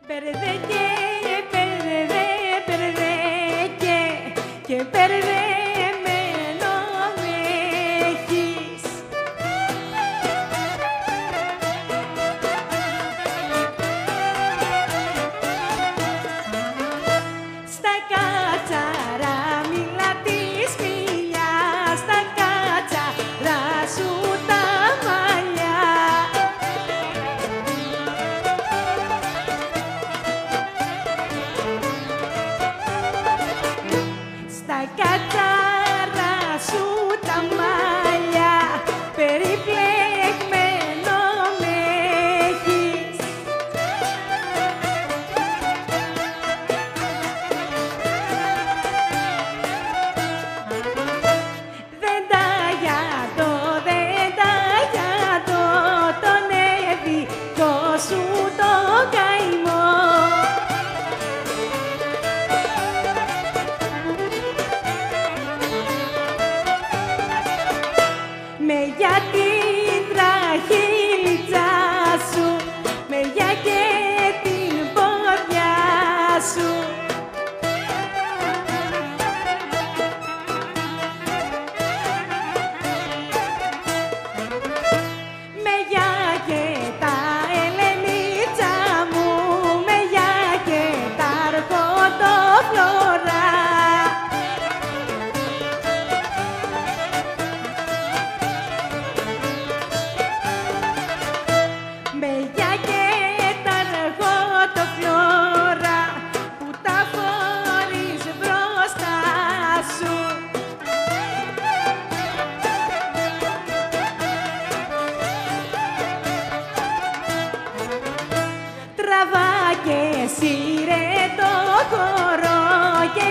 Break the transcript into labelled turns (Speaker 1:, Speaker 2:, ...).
Speaker 1: Περδέκε, περδέκε και περδεμένο με έχεις. Στα κάτσαρα μίλα της φιλιάς, στα κάτσαρα σου τα μαλλιά. Στα κατσάρα σου τα μαλλιά, περιπλεγμένο με έχεις. Δεν τα γιατώ, δεν τα γιατώ, τον εδικό σου το καημό. Με για την τραχύλιτσα σου, με για και την πόδια σου. Με για και τα ελενίτσα μου, με για και τα αρχοντοφλωρά. Με για και τα αργοτοφλώρα που τα φορείς μπροστά σου. Τραβά και σύρε το χορό και